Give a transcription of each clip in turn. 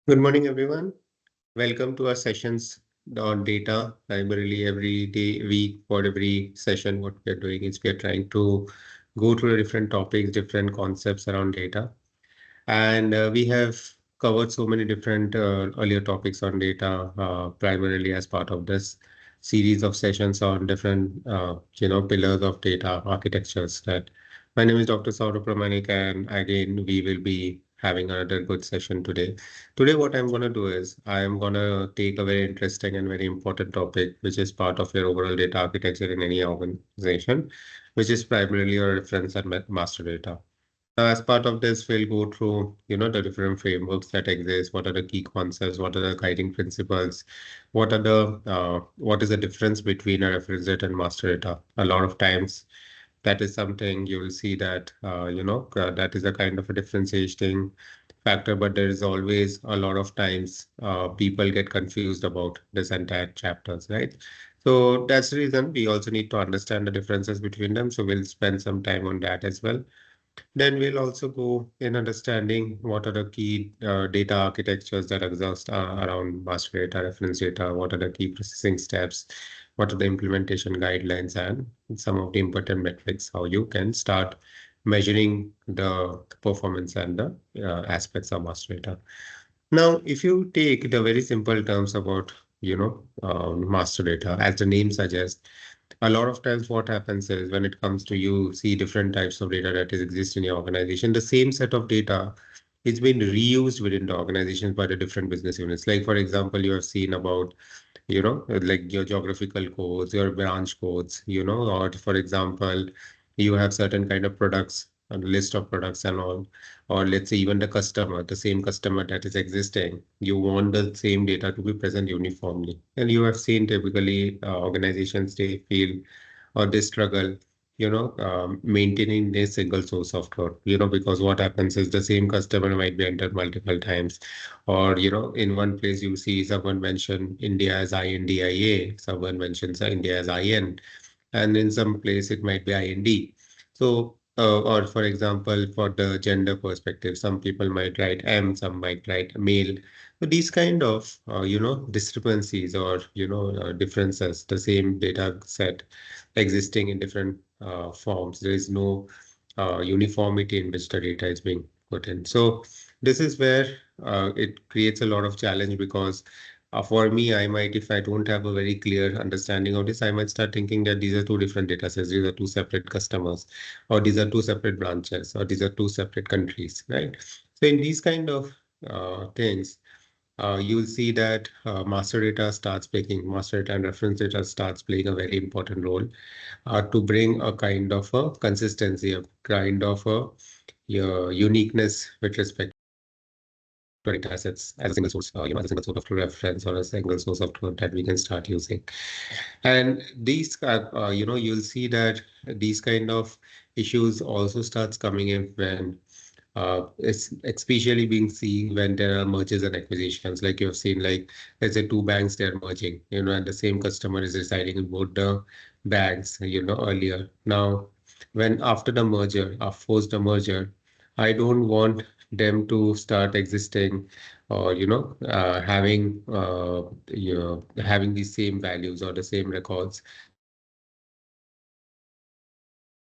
Good morning, everyone. Welcome to our sessions on data. Primarily, every day, week, for every session, what we are doing is we are trying to go through the different topics, different concepts around data. And we have covered so many different earlier topics on data, primarily as part of this series of sessions on different, pillars of data architectures. That my name is Dr. Saurabh Pramanik, and again, we will be having another good session today. Today, what I'm going to do is I am going to take a very interesting and very important topic, which is part of your overall data architecture in any organization, which is primarily your reference and master data. Now, as part of this, we'll go through, the different frameworks that exist. What are the key concepts? What are the guiding principles? What is the difference between a reference data and master data? A lot of times, that is something you will see that, that is a kind of a differentiating factor, but there is always a lot of times people get confused about this entire chapters, right? So that's the reason we also need to understand the differences between them. So we'll spend some time on that as well. Then we'll also go in understanding what are the key data architectures that exist around master data, reference data, what are the key processing steps, what are the implementation guidelines, and some of the important metrics, how you can start measuring the performance and the aspects of master data. Now, if you take the very simple terms about, master data, as the name suggests, a lot of times what happens is when it comes to you see different types of data that is exist in your organization, the same set of data is being reused within the organizations by the different business units. Like for example, you have seen about, like your geographical codes, your branch codes, or for example, you have certain kind of products, a list of products and all, or let's say even the same customer that is existing, you want the same data to be present uniformly. And you have seen typically organizations, they feel or they struggle, maintaining a single source of truth, because what happens is the same customer might be entered multiple times, or, in one place you see someone mention India as INDIA, someone mentions India as IN, and in some place it might be IND. So, or for example, for the gender perspective, some people might write M, some might write male. So these kind of, discrepancies or, differences, the same data set existing in different forms. There is no uniformity in which the data is being put in. So this is where it creates a lot of challenge because for me, I might, if I don't have a very clear understanding of this, I might start thinking that these are two different data sets, these are two separate customers, or these are two separate branches, or these are two separate countries, right? So in these kind of things, you'll see that master data and reference data starts playing a very important role to bring a kind of a consistency, a kind of a uniqueness with respect to data assets as a single source, as a single source of reference or a single source of truth that we can start using. And these, you'll see that these kind of issues also starts coming in when it's especially being seen when there are mergers and acquisitions. Like you have seen, like let's say two banks they're merging, and the same customer is residing in both the banks, earlier. Now, when after the merger, post the merger, I don't want them to start existing or having the same values or the same records.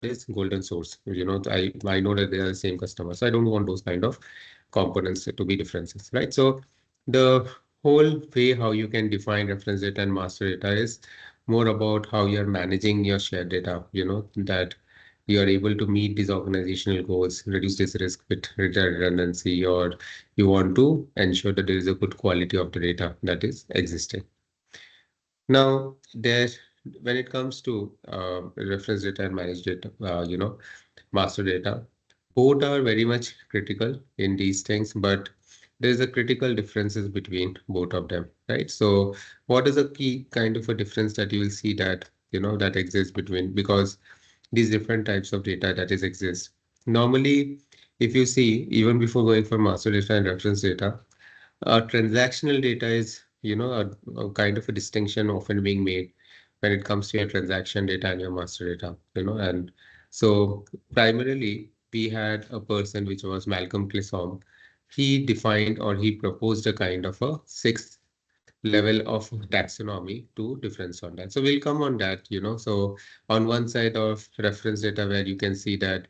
That is golden source. I know that they are the same customer, so I don't want those kind of components to be differences, right? So the whole way how you can define reference data and master data is more about how you're managing your shared data, that you are able to meet these organizational goals, reduce this risk with redundancy, or you want to ensure that there is a good quality of the data that is existing. Now, when it comes to reference data and managed data, master data, both are very much critical in these things, but there's a critical differences between both of them, right? So what is a key kind of a difference that you will see that, that exists between, because these different types of data that is exist. Normally, if you see, even before going for master data and reference data, transactional data is, a kind of a distinction often being made when it comes to your transaction data and your master data, and so primarily we had a person which was Malcolm Chisholm. he defined or he proposed a kind of a sixth level of taxonomy to difference on that. So we'll come on that, So on one side of reference data where you can see that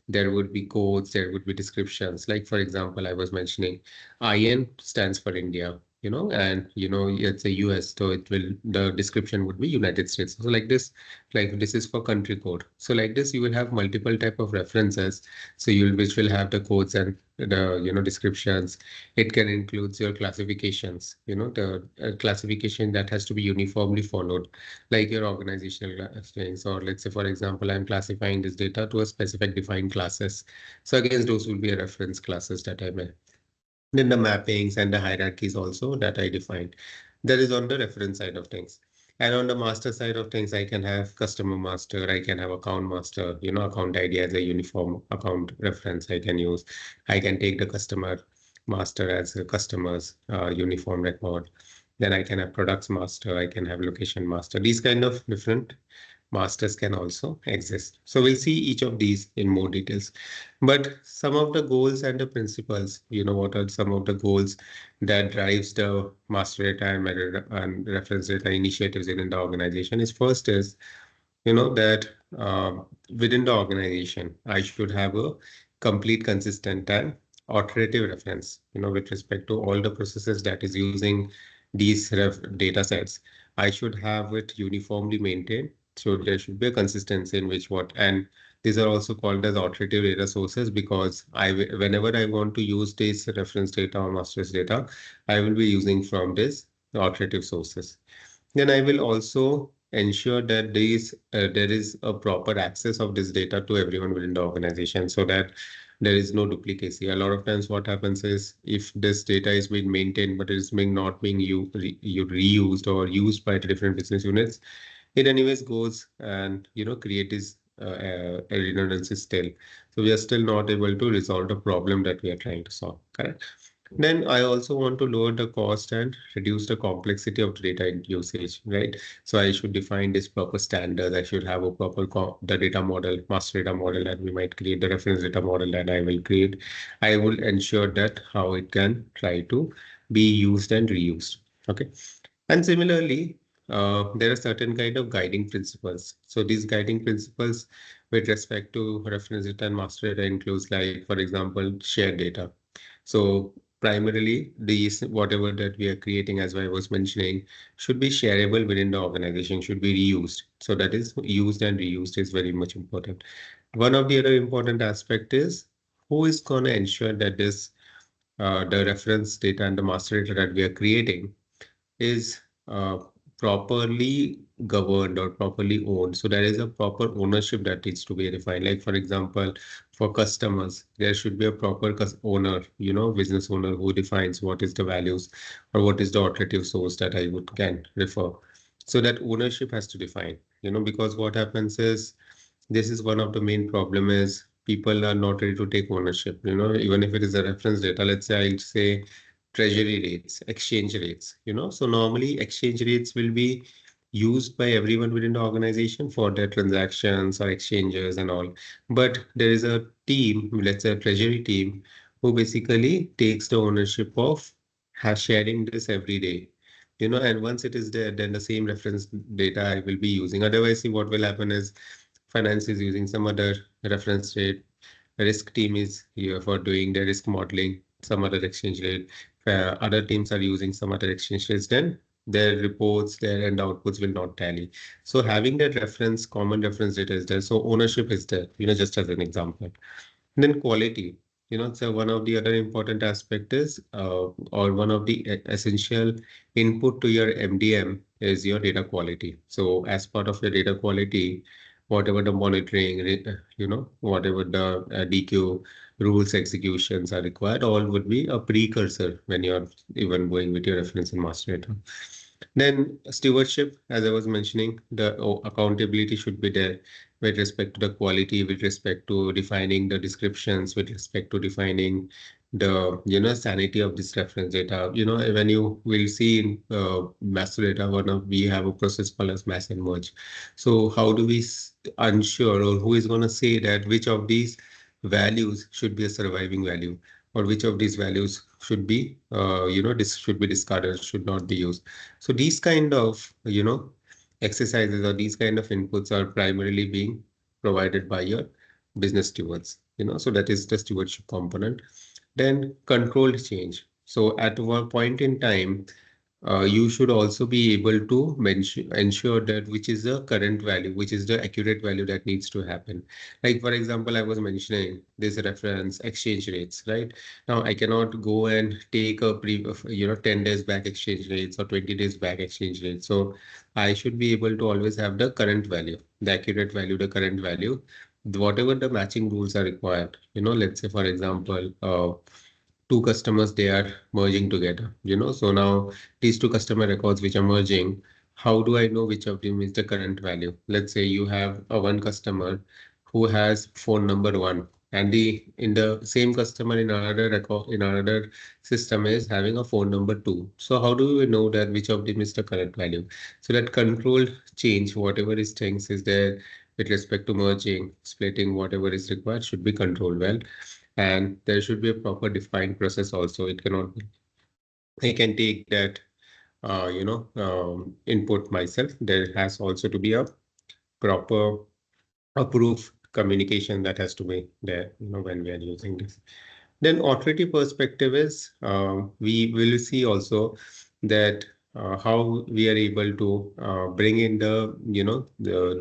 there would be codes, there would be descriptions. Like for example, I was mentioning IN stands for India, and it's a US, so the description would be United States. So like this is for country code. So like this, you will have multiple type of references. So which will have the codes and the descriptions. It can include your classifications, the classification that has to be uniformly followed, like your organizational things, or let's say, for example, I'm classifying this data to a specific defined classes. So again, those will be a reference classes that I may. Then the mappings and the hierarchies also that I defined. That is on the reference side of things. And on the master side of things, I can have customer master, I can have account master, account ID as a uniform account reference I can use. I can take the customer master as a customer's uniform record. Then I can have products master, I can have location master. These kind of different masters can also exist. So we'll see each of these in more details. But some of the goals and the principles, what are some of the goals that drives the master data and and reference data initiatives within the organization is first is, that within the organization, I should have a complete, consistent and authoritative reference, with respect to all the processes that is using these data sets. I should have it uniformly maintained. So there should be a consistency in which what, and these are also called as authoritative data sources because whenever I want to use this reference data or master's data, I will be using from this authoritative sources. Then I will also ensure that there is a proper access of this data to everyone within the organization so that there is no duplicacy. A lot of times what happens is if this data is being maintained, but it is not being reused or used by the different business units, it anyways goes and, create this a redundancy still. So we are still not able to resolve the problem that we are trying to solve, correct? Then I also want to lower the cost and reduce the complexity of data usage, right? So I should define this proper standards. I should have a proper the data model, master data model that we might create, the reference data model that I will create. I will ensure that how it can try to be used and reused. Okay. And similarly, there are certain kind of guiding principles. So these guiding principles with respect to reference data and master data includes like, for example, shared data. So primarily, these whatever that we are creating, as I was mentioning, should be shareable within the organization, should be reused. So that is used and reused is very much important. One of the other important aspect is who is going to ensure that this the reference data and the master data that we are creating is properly governed or properly owned. So there is a proper ownership that needs to be defined. Like for example, for customers, there should be a proper owner, business owner who defines what is the values or what is the authoritative source that I would can refer. So that ownership has to define, because what happens is this is one of the main problem is people are not ready to take ownership, even if it is a reference data. Let's say I'll say treasury rates, exchange rates, So normally exchange rates will be used by everyone within the organization for their transactions or exchanges and all. But there is a team, let's say a treasury team, who basically takes the ownership of sharing this every day. And once it is there, then the same reference data I will be using. Otherwise, see what will happen is finance is using some other reference rate. Risk team is here for doing the risk modeling, some other exchange rate. Other teams are using some other exchange rates, then their reports, their end outputs will not tally. So having that reference, common reference data is there. So ownership is there, just as an example. And then quality, so one of the other important aspect is, or one of the essential input to your MDM is your data quality. So as part of your data quality, whatever the monitoring, whatever the DQ rules executions are required, all would be a precursor when you're even going with your reference and master data. Then stewardship, as I was mentioning, the accountability should be there with respect to the quality, with respect to defining the descriptions, with respect to defining the sanity of this reference data. When you will see in master data, we have a process called as mass and merge. So how do we ensure, or who is going to say that which of these values should be a surviving value? or which of these values should be, this should be discarded, should not be used. So these kind of, exercises or these kind of inputs are primarily being provided by your business stewards, so that is the stewardship component. Then controlled change. So at one point in time, you should also be able to ensure that which is the current value, which is the accurate value that needs to happen. Like for example, I was mentioning this reference exchange rates, right? Now I cannot go and take a 10 days back exchange rates or 20 days back exchange rates. So I should be able to always have the current value, the accurate value, the current value, whatever the matching rules are required. Let's say for example, two customers, they are merging together, so now these two customer records which are merging, how do I know which of them is the current value? Let's say you have a one customer who has phone number one, and the in the same customer in another record in another system is having a phone number two. So how do we know that which of them is the current value? So that controlled change, whatever is things is there with respect to merging, splitting, whatever is required should be controlled well. And there should be a proper defined process also. It cannot be, I can take that, input myself. There has also to be a proper approved communication that has to be there, when we are using this. Then authority perspective is, we will see also that how we are able to bring in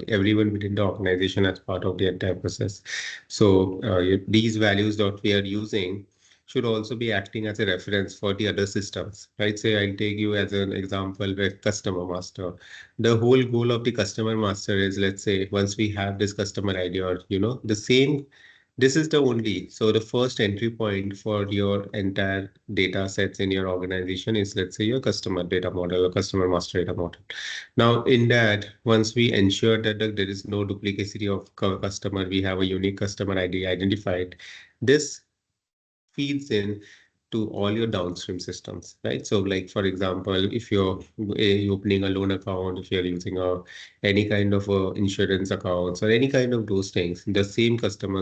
everyone within the organization as part of the entire process. So these values that we are using should also be acting as a reference for the other systems, right? Say I'll take you as an example with customer master. The whole goal of the customer master is, let's say, once we have this customer ID or, the same, this is the only, so the first entry point for your entire data sets in your organization is, let's say, your customer data model or customer master data model. Now, in that, once we ensure that there is no duplicity of customer, we have a unique customer ID identified. This feeds in to all your downstream systems, right? So like, for example, if you're opening a loan account, if you're using any kind of insurance accounts or any kind of those things, the same customer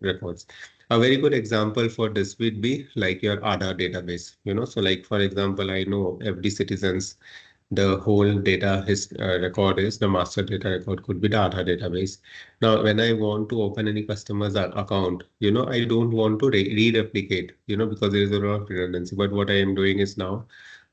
records. A very good example for this would be like your Aadhaar database, so like, for example, I know every citizen's the whole data his record is the master data record could be the Aadhaar database. Now, when I want to open any customer's account, I don't want to re-replicate, because there is a lot of redundancy. But what I am doing is now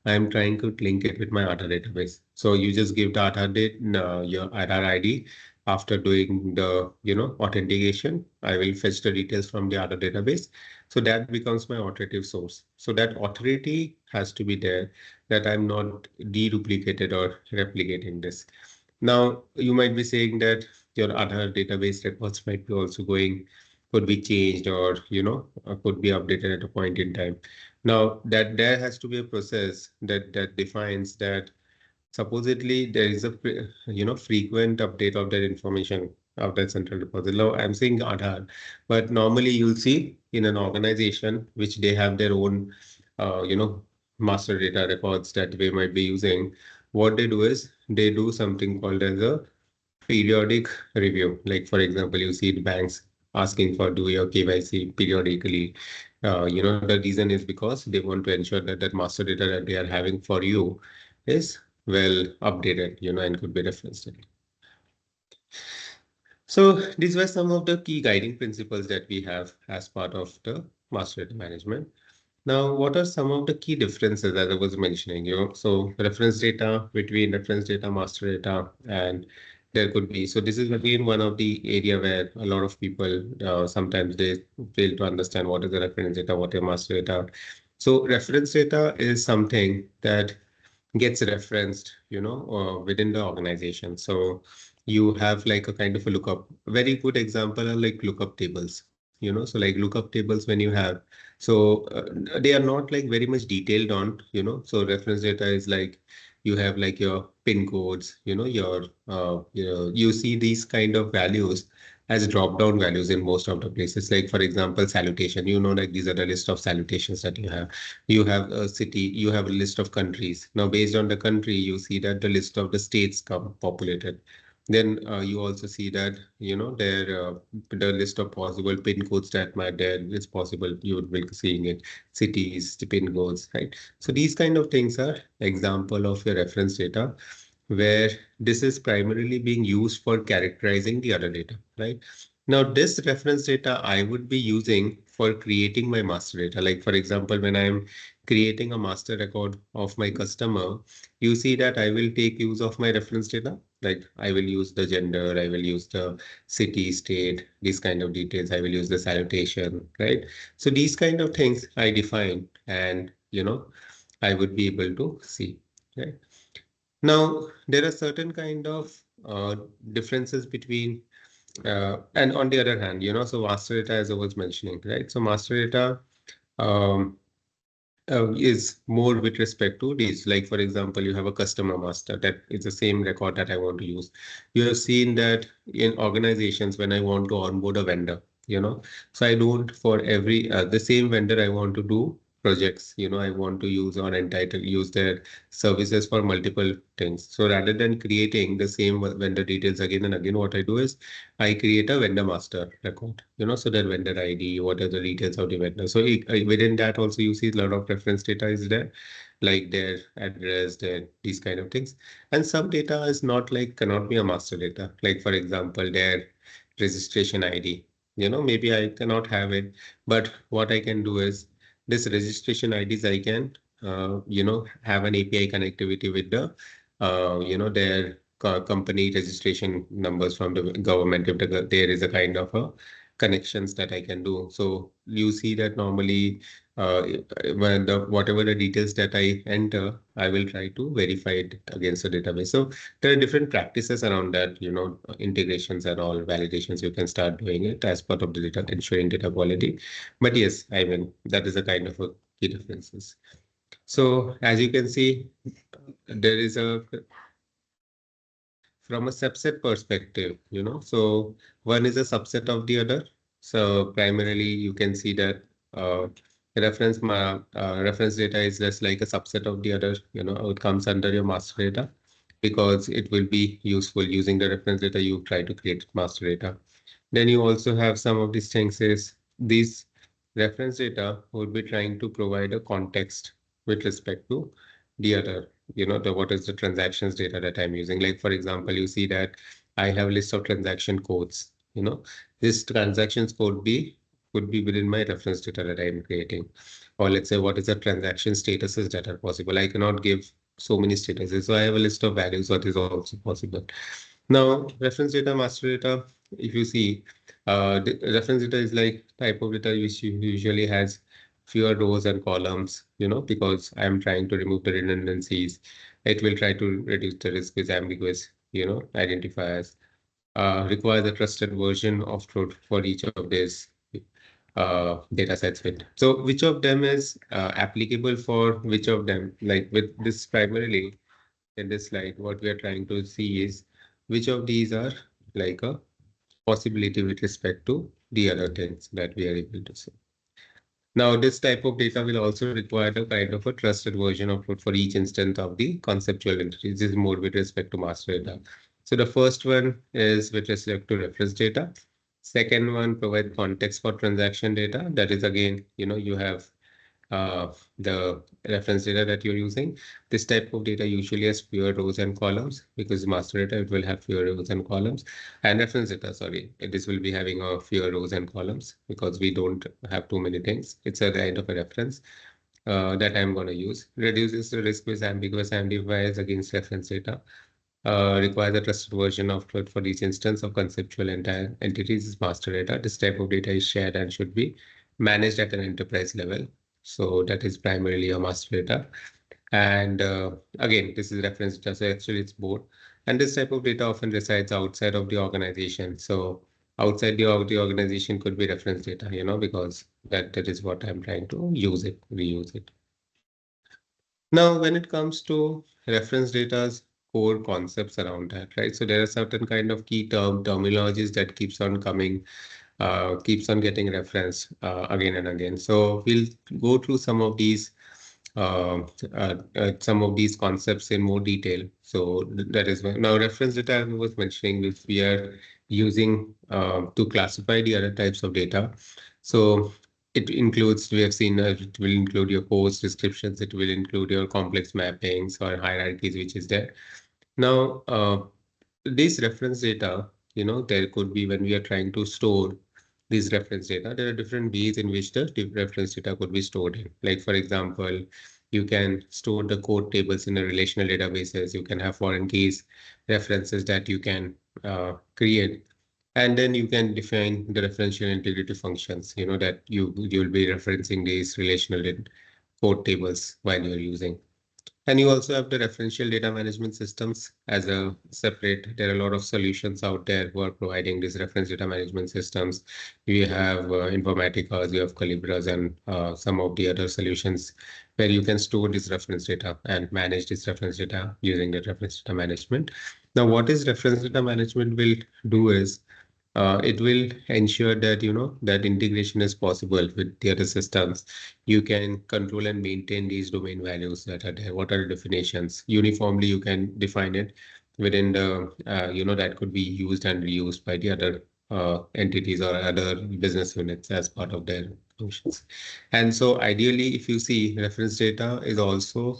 I am trying to link it with my Aadhaar database. So you just give the Aadhaar your Aadhaar ID. After doing the, authentication, I will fetch the details from the Aadhaar database. So that becomes my authoritative source. So that authority has to be there, that I'm not deduplicated or replicating this. Now, you might be saying that your other database records might be also could be changed or, could be updated at a point in time. Now, that there has to be a process that defines that supposedly there is a, frequent update of that information of that central deposit. Now, I'm saying Aadhaar, but normally you'll see in an organization which they have their own, master data records that they might be using. What they do is they do something called as a periodic review. Like, for example, you see the banks asking for do your KYC periodically. The reason is because they want to ensure that that master data that they are having for you is well updated, and could be referenced. So these were some of the key guiding principles that we have as part of the master data management. Now, what are some of the key differences as I was mentioning? So reference data between reference data, master data, and there could be. So this is again one of the area where a lot of people sometimes they fail to understand what is the reference data, what is master data. So reference data is something that gets referenced, within the organization. So you have like a kind of a lookup. Very good example are like lookup tables, so like lookup tables when you have, so they are not like very much detailed on, so reference data is like you have like your pin codes, you see these kind of values as drop down values in most of the places. Like for example, salutation, like these are the list of salutations that you have. You have a city, you have a list of countries. Now, based on the country, you see that the list of the states come populated. Then you also see that, the list of possible pin codes that might there is possible. You would be seeing it, cities, the pin codes, right? So these kind of things are example of your reference data, where this is primarily being used for characterizing the other data, right? Now, this reference data I would be using for creating my master data. Like, for example, when I'm creating a master record of my customer, you see that I will take use of my reference data. Like I will use the gender, I will use the city, state, these kind of details. I will use the salutation, right? So these kind of things I define, and I would be able to see, right? Now, there are certain kind of differences between, and on the other hand, so master data, as I was mentioning, right? So master data, um, is more with respect to these. Like, for example, you have a customer master that is the same record that I want to use. You have seen that in organizations when I want to onboard a vendor, so I don't for every the same vendor I want to do projects, I want to use or entitle use their services for multiple things. So rather than creating the same vendor details again and again, what I do is I create a vendor master record, so that vendor ID, what are the details of the vendor. So within that also you see a lot of reference data is there, like their address, their these kind of things. And some data is not like cannot be a master data. Like for example, their registration ID. Maybe I cannot have it, but what I can do is this registration IDs I can have an API connectivity with the their company registration numbers from the government if there is a kind of a connections that I can do. So you see that normally uh, when the whatever the details that I enter, I will try to verify it against the database. So there are different practices around that, integrations and all validations. You can start doing it as part of the data, ensuring data quality. But yes, I mean that is a kind of a key differences. So as you can see, there is a from a subset perspective, so one is a subset of the other. So primarily you can see that reference data is just like a subset of the other, it comes under your master data because it will be useful using the reference data you try to create master data. Then you also have some of these things is these reference data would be trying to provide a context with respect to the other, the what is the transactions data that I'm using. Like for example, you see that I have a list of transaction codes, this transactions could be within my reference data that I'm creating. Or let's say what is the transaction statuses that are possible. I cannot give so many statuses. So I have a list of values what is also possible. Now, reference data, master data, if you see, the reference data is like type of data which usually has fewer rows and columns, because I'm trying to remove the redundancies. It will try to reduce the risk with ambiguous, identifiers. Requires a trusted version of truth for each of these data sets with. So which of them is applicable for which of them? Like with this primarily in this slide, what we are trying to see is which of these are like a possibility with respect to the other things that we are able to see. Now, this type of data will also require a kind of a trusted version of it for each instance of the conceptual entity. This is more with respect to master data. So the first one is with respect to reference data. Second one provide context for transaction data. That is again, you have the reference data that you're using. This type of data usually has fewer rows and columns because master data, it will have fewer rows and columns. And reference data, sorry, this will be having a fewer rows and columns because we don't have too many things. It's a kind of a reference that I'm going to use. Reduces the risk with ambiguous identifiers against reference data. Requires a trusted version of truth for each instance of conceptual entire entities is master data. This type of data is shared and should be managed at an enterprise level. So that is primarily a master data. And again, this is reference data. So actually it's both. And this type of data often resides outside of the organization. So outside the organization could be reference data, because that is what I'm trying to use it, reuse it. Now, when it comes to reference data's core concepts around that, right? So there are certain kind of key terminologies that keeps on coming, keeps on getting referenced again and again. So we'll go through some of these some of these concepts in more detail. So that is why now reference data I was mentioning, which we are using to classify the other types of data. So it includes, we have seen, it will include your course descriptions, it will include your complex mappings or hierarchies, which is there. Now, this reference data, there could be when we are trying to store these reference data, there are different ways in which the reference data could be stored in. Like, for example, you can store the code tables in a relational databases. You can have foreign keys references that you can create. And then you can define the referential integrity functions, that you'll be referencing these relational code tables while you're using. And you also have the referential data management systems as a separate. There are a lot of solutions out there who are providing these reference data management systems. You have Informatica, you have Calibras, and some of the other solutions where you can store this reference data and manage this reference data using the reference data management. Now, what is reference data management will do is it will ensure that that integration is possible with the other systems. You can control and maintain these domain values that are there. What are the definitions? Uniformly, you can define it within the that could be used and reused by the other entities or other business units as part of their functions. And so, ideally, if you see, reference data is also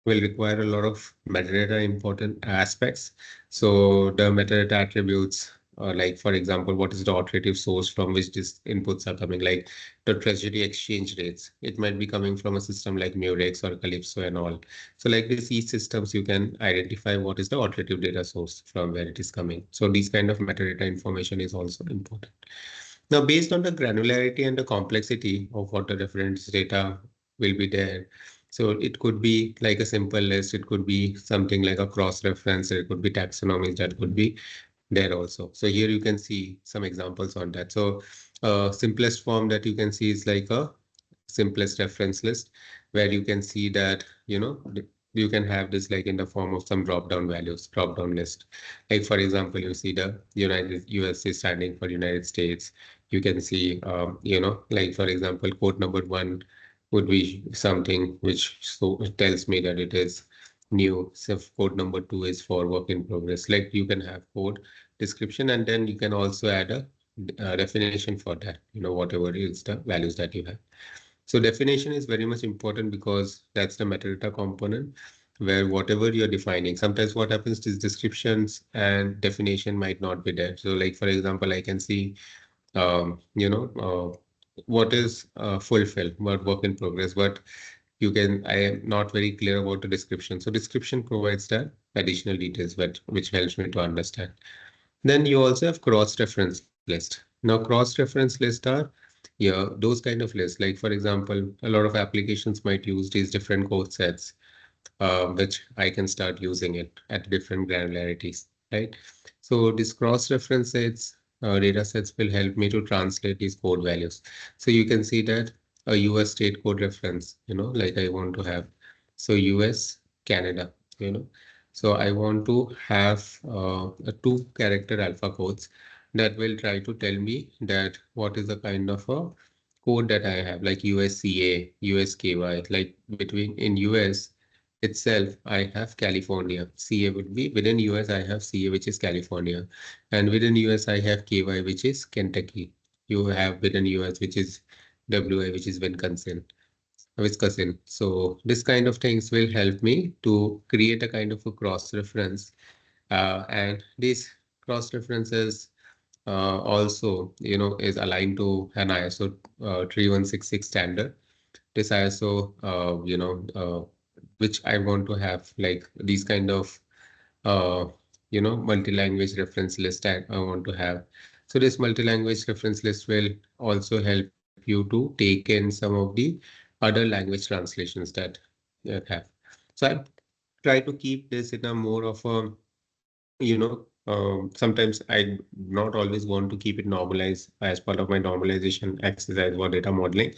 will require a lot of metadata important aspects. So the metadata attributes, like for example, what is the authoritative source from which these inputs are coming, like the treasury exchange rates. It might be coming from a system like Murex or Calypso and all. So like this, each systems you can identify what is the authoritative data source from where it is coming. So these kind of metadata information is also important. Now, based on the granularity and the complexity of what the reference data will be there, so it could be like a simple list, it could be something like a cross-reference, it could be taxonomies that could be there also. So here you can see some examples on that. So simplest form that you can see is like a simplest reference list where you can see that, you can have this like in the form of some drop-down values, drop-down list. Like for example, you see the US is standing for United States. You can see, like for example, code number 1 would be something which so it tells me that it is new. So code number 2 is for work in progress. Like you can have code description and then you can also add a definition for that, whatever is the values that you have. So definition is very much important because that's the metadata component where whatever you're defining, sometimes what happens is descriptions and definition might not be there. So like, for example, I can see, what is fulfill, what work in progress, but I am not very clear about the description. So description provides the additional details, which helps me to understand. Then you also have cross-reference list. Now, cross-reference list are, yeah, those kind of lists. Like, for example, a lot of applications might use these different code sets, which I can start using it at different granularities, right? So these cross-reference sets, data sets will help me to translate these code values. So you can see that a US state code reference, like I want to have. So US, Canada, So I want to have a 2-character alpha codes that will try to tell me that what is the kind of a code that I have, like USCA, USKY, like between in US itself, I have California. CA would be within US, I have CA, which is California. And within US, I have KY, which is Kentucky. You have within US, which is WI, which is Wisconsin. So this kind of things will help me to create a kind of a cross reference. And these cross references also, is aligned to an ISO 3166 standard. This ISO, which I want to have like these kind of, multi-language reference list I want to have. So this multi-language reference list will also help you to take in some of the other language translations that you have. So I try to keep this in a more of a, sometimes I not always want to keep it normalized as part of my normalization exercise for data modeling.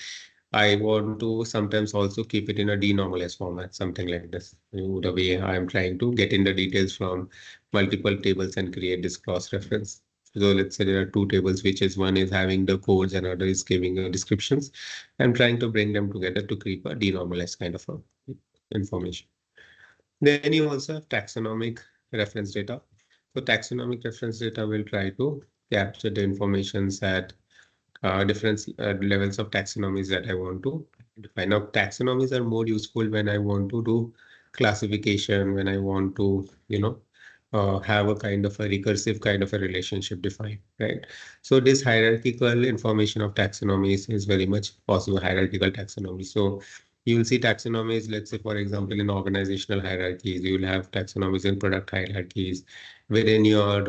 I want to sometimes also keep it in a denormalized format, something like this. The way I'm trying to get in the details from multiple tables and create this cross reference. So let's say there are two tables, which is one is having the codes and other is giving descriptions. I'm trying to bring them together to create a denormalized kind of a information. Then you also have taxonomic reference data. So taxonomic reference data will try to capture the informations at different levels of taxonomies that I want to define. Now, taxonomies are more useful when I want to do classification, when I want to, have a kind of a recursive kind of a relationship defined, right? So this hierarchical information of taxonomies is very much possible, hierarchical taxonomy. So you will see taxonomies, let's say, for example, in organizational hierarchies, you will have taxonomies in product hierarchies, wherein your,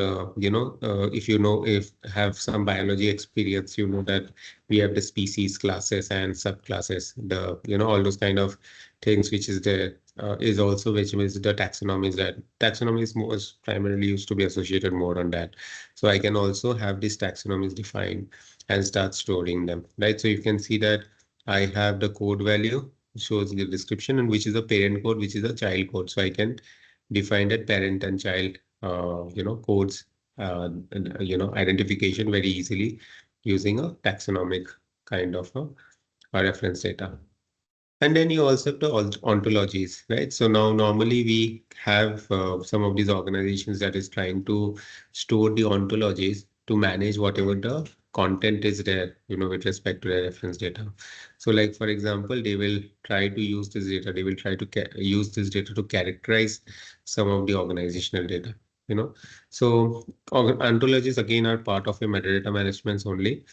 if you know, if have some biology experience, you know that we have the species, classes, and subclasses, all those kind of things, which is the is also which is the taxonomies that taxonomy is most primarily used to be associated more on that. So I can also have these taxonomies defined and start storing them, right? So you can see that I have the code value shows the description and which is a parent code, which is a child code. So I can define that parent and child, codes, identification very easily using a taxonomic kind of a reference data. And then you also have the ontologies, right? So now normally we have some of these organizations that is trying to store the ontologies to manage whatever the content is there, with respect to the reference data. So like, for example, they will try to use this data, they will try to use this data to characterize some of the organizational data, So ontologies again are part of a metadata management only.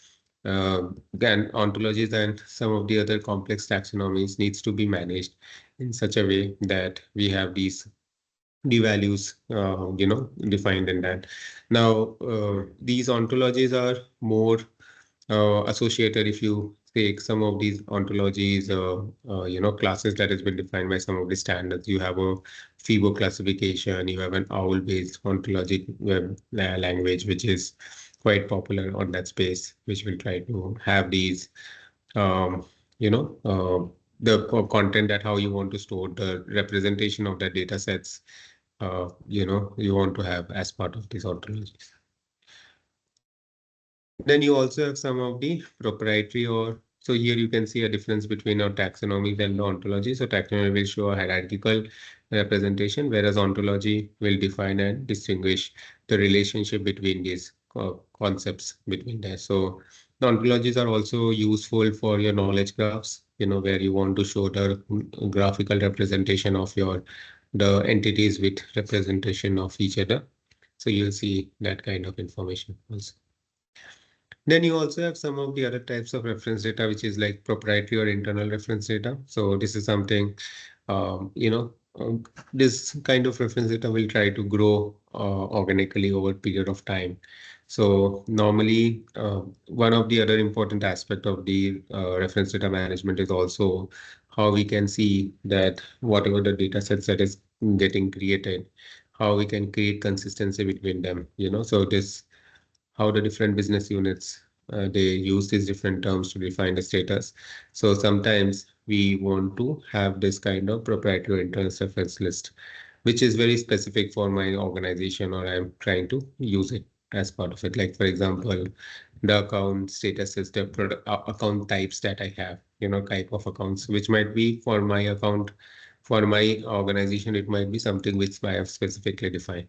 Then ontologies and some of the other complex taxonomies needs to be managed in such a way that we have these the values, defined in that. Now, these ontologies are more associated if you take some of these ontologies, classes that has been defined by some of the standards. You have a FIBO classification, you have an OWL-based ontologic language, which is quite popular on that space, which will try to have these, um, you know, the content that how you want to store the representation of the data sets, you want to have as part of these ontologies. Then you also have some of the proprietary so here you can see a difference between our taxonomy and the ontology. So taxonomy will show a hierarchical representation, whereas ontology will define and distinguish the relationship between these concepts between there. So the ontologies are also useful for your knowledge graphs, where you want to show the graphical representation of the entities with representation of each other. So you'll see that kind of information also. Then you also have some of the other types of reference data, which is like proprietary or internal reference data. So this is something, this kind of reference data will try to grow organically over a period of time. So normally, one of the other important aspect of the reference data management is also how we can see that whatever the data sets that is getting created, how we can create consistency between them, so this how the different business units they use these different terms to define the status. So sometimes we want to have this kind of proprietary internal reference list, which is very specific for my organization, or I'm trying to use it as part of it. Like for example, the account status is the account types that I have, type of accounts, which might be for my account, for my organization, it might be something which I have specifically defined.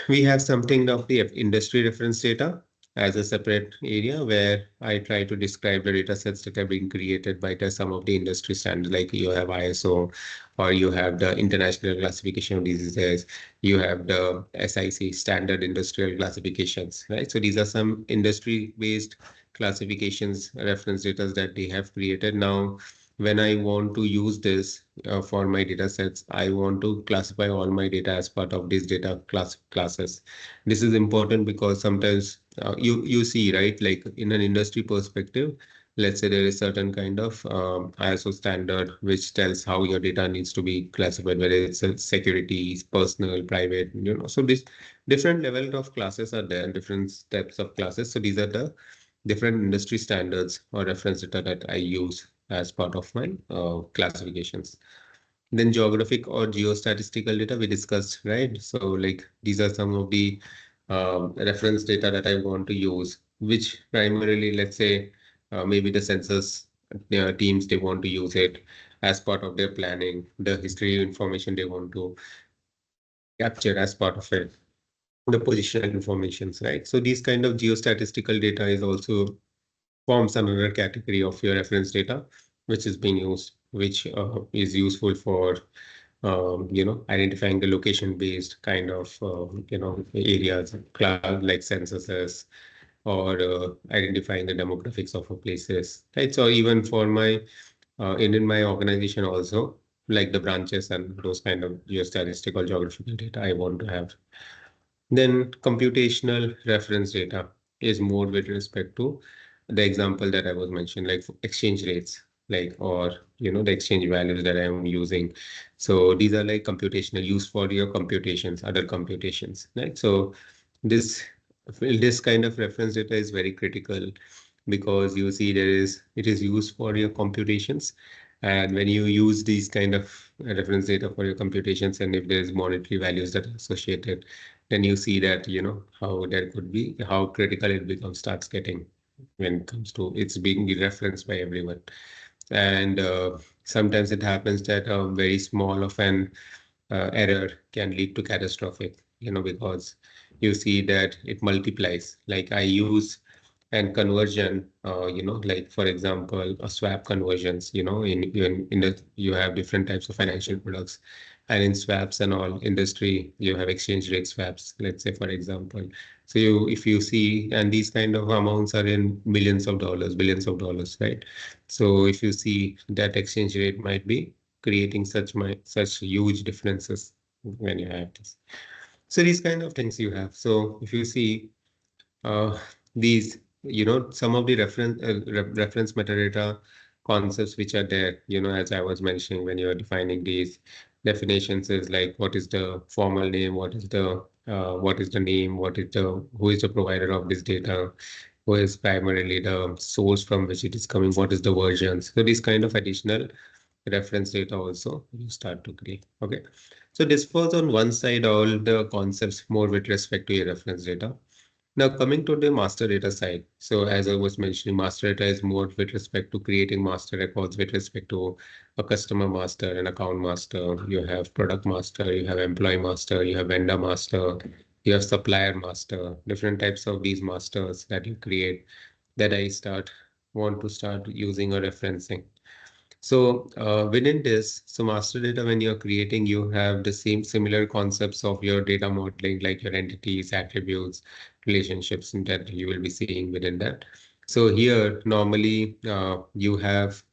We have something of the industry reference data as a separate area where I try to describe the data sets that are being created by some of the industry standards, like you have ISO, or you have the International Classification of Diseases, you have the SIC, Standard Industrial Classifications, right? So these are some industry-based classifications, reference data that they have created. Now, when I want to use this for my data sets, I want to classify all my data as part of these data classes. This is important because sometimes you see, right, like in an industry perspective, let's say there is certain kind of ISO standard which tells how your data needs to be classified, whether it's security, personal, private, So this different level of classes are there, different types of classes. So these are the different industry standards or reference data that I use as part of my classifications. Then geographic or geostatistical data we discussed, right? So like these are some of the reference data that I want to use, which primarily, let's say, maybe the census teams, they want to use it as part of their planning, the history information they want to capture as part of it, the positional informations, right? So these kind of geostatistical data is also forms another category of your reference data, which is being used, which is useful for identifying the location-based kind of areas, like censuses, or identifying the demographics of a places, right? So even for my in my organization also, like the branches and those kind of geostatistical geographical data I want to have. Then computational reference data is more with respect to the example that I was mentioning, like exchange rates, like or the exchange values that I am using. So these are like computational used for your computations, other computations, right? So this this kind of reference data is very critical because you see it is used for your computations. And when you use these kind of reference data for your computations, and if there's monetary values that are associated, then you see that, how there could be, how critical it becomes, starts getting when it comes to it's being referenced by everyone. And sometimes it happens that a very small of an error can lead to catastrophic, because you see that it multiplies. Like I use and conversion, like for example, a swap conversions, in the you have different types of financial products, and in swaps and all industry, you have exchange rate swaps, let's say for example. So if you see, and these kind of amounts are in millions of dollars, billions of dollars, right? So if you see that exchange rate might be creating such huge differences when you have this. So these kind of things you have. So if you see uh, these, some of the reference metadata concepts which are there, as I was mentioning when you are defining these definitions is like what is the formal name, what is the name, who is the provider of this data, who is primarily the source from which it is coming, what is the versions. So these kind of additional reference data also you start to create. Okay. So this was on one side all the concepts more with respect to your reference data. Now coming to the master data side. So as I was mentioning, master data is more with respect to creating master records with respect to a customer master, an account master, you have product master, you have employee master, you have vendor master, you have supplier master, different types of these masters that you create that want to start using or referencing. So within this, so master data, when you're creating, you have the similar concepts of your data modeling, like your entities, attributes, relationships that you will be seeing within that. So here, normally you have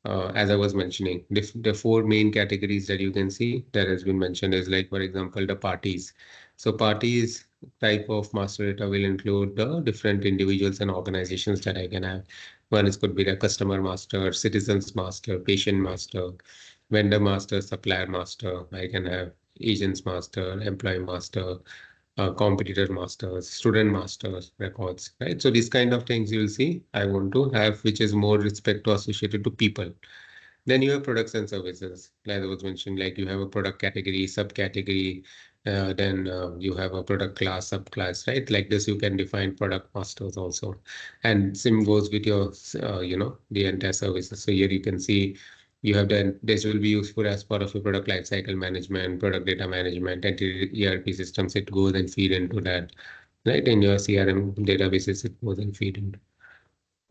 as I was mentioning, the four main categories that you can see that has been mentioned is like, for example, the parties. So parties type of master data will include the different individuals and organizations that I can have. One is could be the customer master, citizens master, patient master, vendor master, supplier master. I can have agents master, employee master, competitor masters, student masters records, right? So these kind of things you'll see I want to have, which is more respect to associated to people. Then you have products and services, like I was mentioning, like you have a product category, subcategory, then you have a product class, subclass, right? Like this, you can define product masters also. And same goes with your, the entire services. So here you can see you have this will be useful as part of your product lifecycle management, product data management, and ERP systems. It goes and feed into that, right? In your CRM databases, it goes and feed into.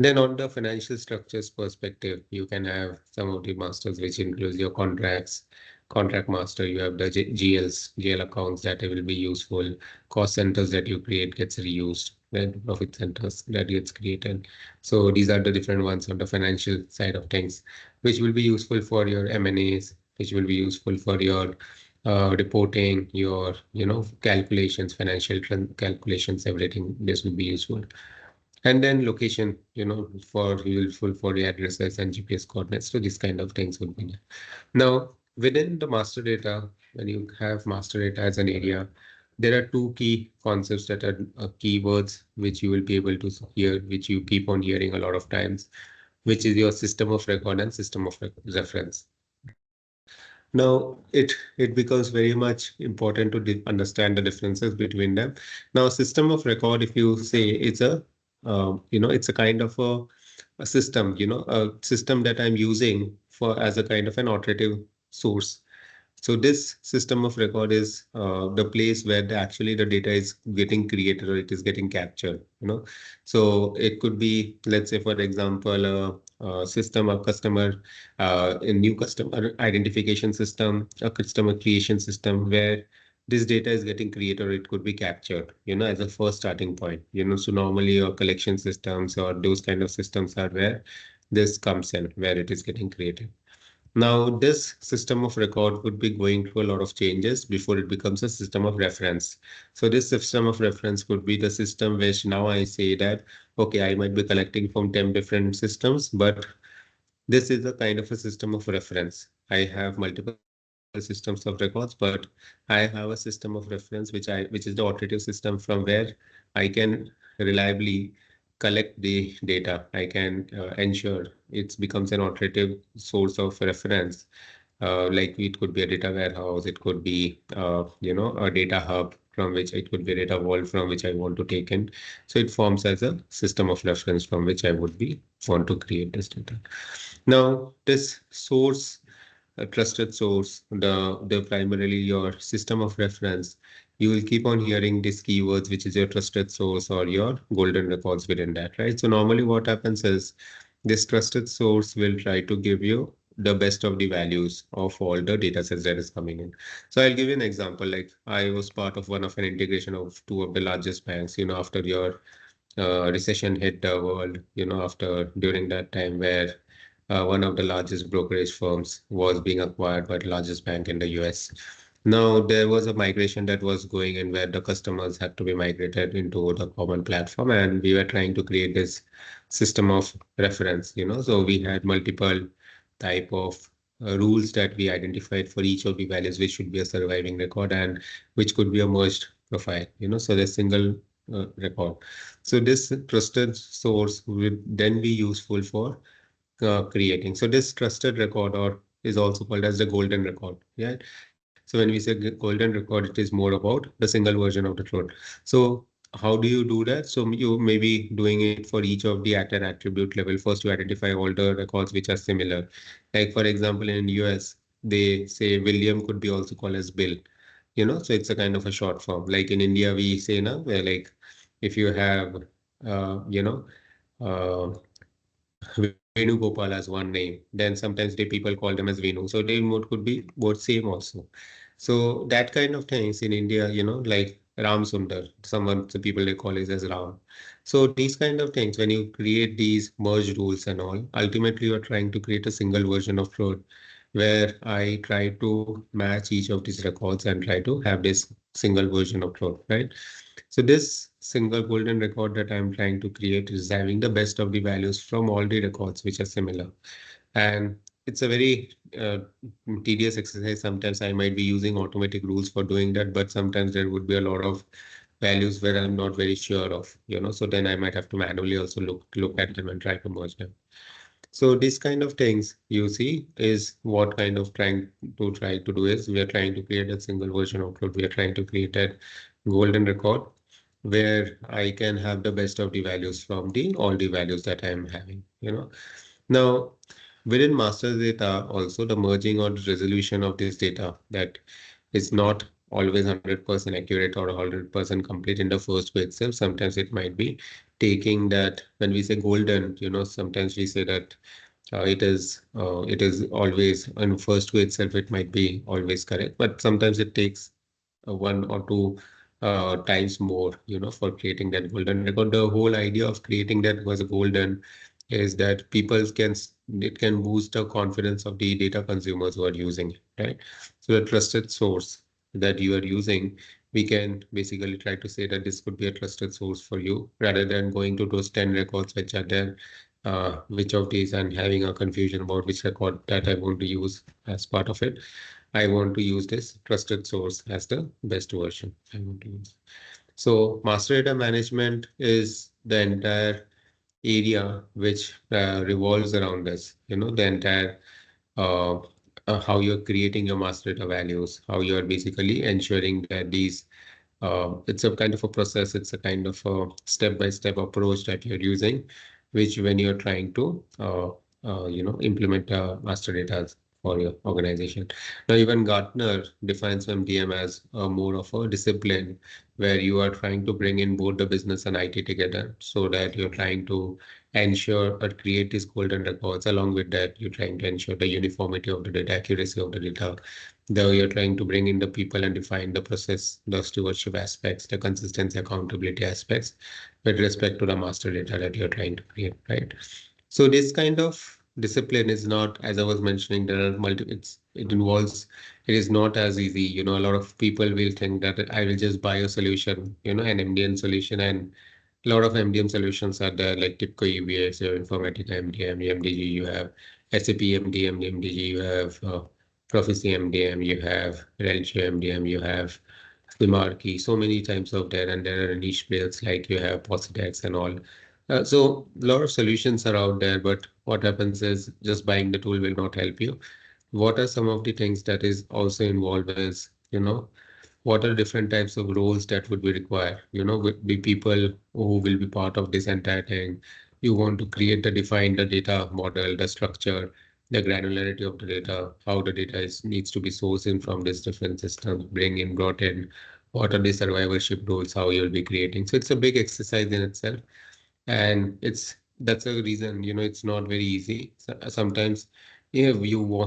Then on the financial structures perspective, you can have some of the masters, which includes your contracts, contract master, you have the GL accounts that will be useful, cost centers that you create gets reused, right? Profit centers that gets created. So these are the different ones on the financial side of things, which will be useful for your M&As, which will be useful for your reporting, your, calculations, calculations, everything. This will be useful. And then location, for useful for the addresses and GPS coordinates. So these kind of things would be there. Now, within the master data, when you have master data as an area, there are two key concepts that are keywords which you will be able to hear, which you keep on hearing a lot of times, which is your system of record and system of reference. Now it becomes very much important to understand the differences between them. Now, system of record, if you say, it's a it's a kind of a system, a system that I'm using for as a kind of an authoritative source. So this system of record is the place where actually the data is getting created or it is getting captured. So it could be, let's say, for example, a system, a customer, a new customer identification system, a customer creation system where this data is getting created or it could be captured, as a first starting point. So normally your collection systems or those kind of systems are where this comes in, where it is getting created. Now, this system of record would be going through a lot of changes before it becomes a system of reference. So this system of reference could be the system which now I say that, okay, I might be collecting from 10 different systems, but this is a kind of a system of reference. I have multiple systems of records, but I have a system of reference which is the authoritative system from where I can reliably collect the data. I can ensure it becomes an authoritative source of reference. Like it could be a data warehouse, it could be a data hub from which it could be a data vault from which I want to take in. So it forms as a system of reference from which I would be want to create this data. Now, this source, a trusted source, the primarily your system of reference, you will keep on hearing these keywords, which is your trusted source or your golden records within that, right? So normally what happens is this trusted source will try to give you the best of the values of all the data sets that is coming in. So I'll give you an example. Like I was part of one of an integration of two of the largest banks, after your recession hit the world, after during that time where one of the largest brokerage firms was being acquired by the largest bank in the US. Now, there was a migration that was going in where the customers had to be migrated into the common platform, and we were trying to create this system of reference, So we had multiple type of rules that we identified for each of the values, which should be a surviving record and which could be a merged profile, So the single record. So this trusted source would then be useful for creating. So this trusted record or is also called as the golden record. Yeah. So when we say golden record, it is more about the single version of the truth. So how do you do that? So you may be doing it for each of the at an attribute level. First, you identify all the records which are similar. Like for example, in US, they say William could be also called as Bill. So it's a kind of a short form. Like in India, we say now, where like if you have, uh, you know, uh, Venugopal as one name. Then sometimes the people call them as Venu. So their mode could be both same also. So that kind of things in India, like Ram Sundar, someone the people they call it as Ram. So these kind of things, when you create these merge rules and all, ultimately you're trying to create a single version of truth where I try to match each of these records and try to have this single version of truth, right? So this single golden record that I'm trying to create is having the best of the values from all the records which are similar. And it's a very tedious exercise. Sometimes I might be using automatic rules for doing that, but sometimes there would be a lot of values where I'm not very sure of, so then I might have to manually also look at them and try to merge them. So these kind of things you see is what kind of try to do is we are trying to create a single version of code. We are trying to create a golden record where I can have the best of the values from the all the values that I am having. Now, within master data, also the merging or resolution of this data that is not always 100% accurate or 100% complete in the first way itself. Sometimes it might be taking that when we say golden, sometimes we say that it is always in first way itself, it might be always correct, but sometimes it takes one or two times more, for creating that golden record. The whole idea of creating that was golden is that it can boost the confidence of the data consumers who are using it, right? So the trusted source that you are using, we can basically try to say that this could be a trusted source for you rather than going to those 10 records which are there, which of these and having a confusion about which record that I want to use as part of it. I want to use this trusted source as the best version I want to use. So master data management is the entire area which revolves around this, the entire uh, how you're creating your master data values, how you're basically ensuring that these it's a kind of a process, it's a kind of a step-by-step approach that you're using, which when you're trying to implement master data for your organization. Now, even Gartner defines MDM as more of a discipline where you are trying to bring in both the business and IT together so that you're trying to ensure or create these golden records. Along with that, you're trying to ensure the uniformity of the data, accuracy of the data, though you're trying to bring in the people and define the process, the stewardship aspects, the consistency, accountability aspects with respect to the master data that you're trying to create, right? So this kind of discipline is not, as I was mentioning, there are it involves, it is not as easy. A lot of people will think that I will just buy a solution, an MDM solution, and a lot of MDM solutions are there, like TIPCO EBS, you have Informatica MDM, MDG, you have SAP MDM, MDG, you have Prophecy MDM, you have Reltio MDM, you have Slimarkey, so many types of there, and there are niche players like you have Positex and all. So a lot of solutions are out there, but what happens is just buying the tool will not help you. What are some of the things that is also involved is, what are different types of roles that would be required, would be people who will be part of this entire thing. You want to create the define the data model, the structure, the granularity of the data, how the data needs to be sourced in from these different systems, brought in, what are the survivorship rules, how you'll be creating. So it's a big exercise in itself. And that's a reason, it's not very easy. Sometimes, yeah,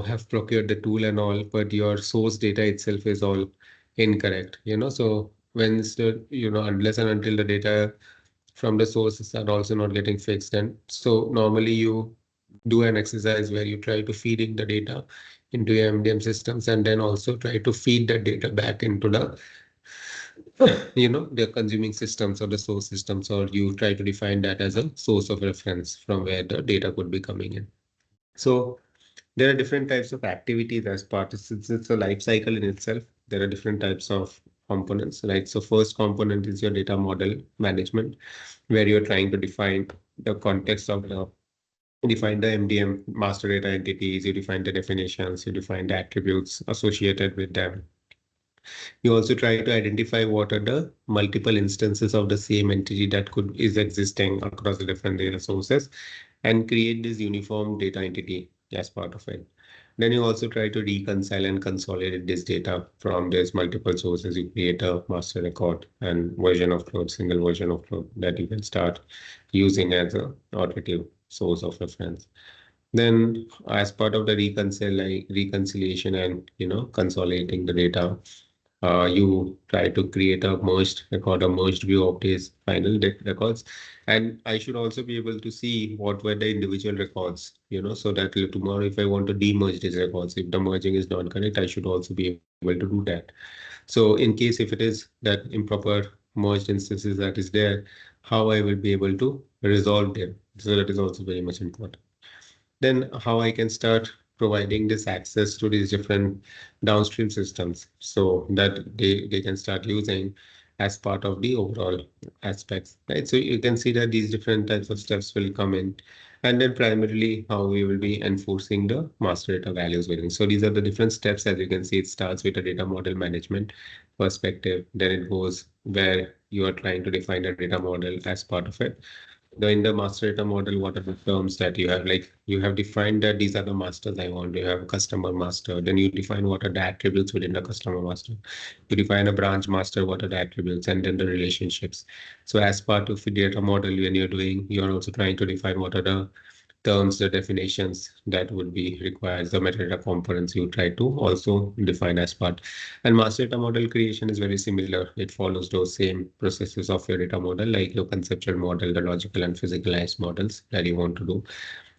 have procured the tool and all, but your source data itself is all incorrect, so when it's the, unless and until the data from the sources are also not getting fixed, and so normally you do an exercise where you try to feeding the data into your MDM systems and then also try to feed the data back into the the consuming systems or the source systems, or you try to define that as a source of reference from where the data could be coming in. So there are different types of activities as part. It's a life cycle in itself. There are different types of components, right? So first component is your data model management, where you're trying to define the context of define the MDM master data entities, you define the definitions, you define the attributes associated with them. You also try to identify what are the multiple instances of the same entity that could is existing across the different data sources and create this uniform data entity as part of it. Then you also try to reconcile and consolidate this data from these multiple sources. You create a master record and version of code, single version of code that you can start using as a authoritative source of reference. Then, as part of the reconciliation and consolidating the data, you try to create a merged record, a merged view of these final records. And I should also be able to see what were the individual records, so that tomorrow, if I want to demerge these records, if the merging is not correct, I should also be able to do that. So in case if it is that improper merged instances that is there, how I will be able to resolve them. So that is also very much important. Then how I can start providing this access to these different downstream systems so that they can start using as part of the overall aspects, right? So you can see that these different types of steps will come in, and then primarily how we will be enforcing the master data values within. So these are the different steps. As you can see, it starts with a data model management perspective. Then it goes where you are trying to define a data model as part of it. In the master data model, what are the terms that you have? Like you have defined that these are the masters I want. You have a customer master. Then you define what are the attributes within the customer master. You define a branch master, what are the attributes, and then the relationships. So as part of the data model, when you're doing, you're also trying to define what are the terms, the definitions that would be required, the metadata components you try to also define as part. And master data model creation is very similar. It follows those same processes of your data model, like your conceptual model, the logical and physicalized models that you want to do.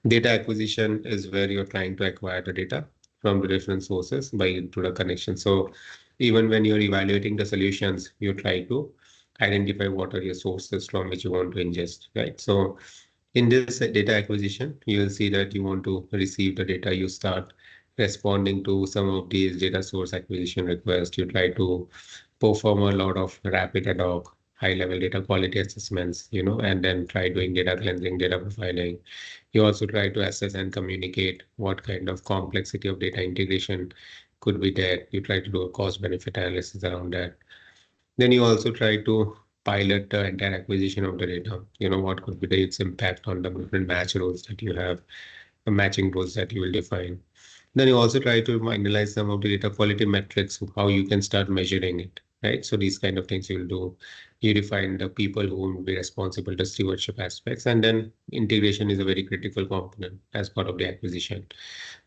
Data acquisition is where you're trying to acquire the data from the different sources by to the connection. So even when you're evaluating the solutions, you try to identify what are your sources from which you want to ingest, right? So in this data acquisition, you will see that you want to receive the data. You start responding to some of these data source acquisition requests. You try to perform a lot of rapid ad hoc, high-level data quality assessments, and then try doing data cleansing, data profiling. You also try to assess and communicate what kind of complexity of data integration could be there. You try to do a cost-benefit analysis around that. Then you also try to pilot the entire acquisition of the data. What could be its impact on the different match rules that you have, the matching rules that you will define. Then you also try to analyze some of the data quality metrics, how you can start measuring it, right? So these kind of things you'll do. You define the people who will be responsible to stewardship aspects, and then integration is a very critical component as part of the acquisition.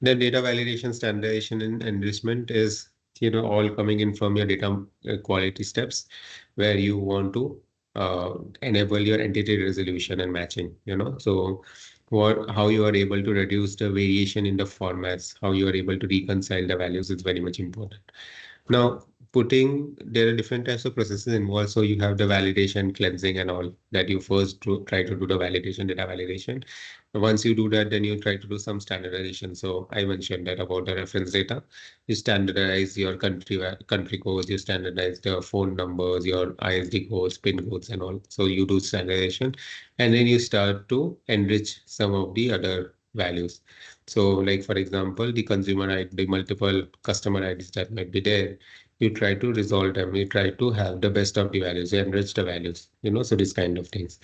Then data validation, standardization, and enrichment is all coming in from your data quality steps, where you want to enable your entity resolution and matching. So how you are able to reduce the variation in the formats, how you are able to reconcile the values is very much important. Now, there are different types of processes involved. So you have the validation, cleansing, and all that. You first try to do the validation, data validation. Once you do that, then you try to do some standardization. So I mentioned that about the reference data. You standardize your country codes, you standardize the phone numbers, your ISD codes, PIN codes, and all. So you do standardization, and then you start to enrich some of the other values. So, like for example, the consumer ID, the multiple customer IDs that might be there, you try to resolve them. You try to have the best of the values, you enrich the values. So this kind of things.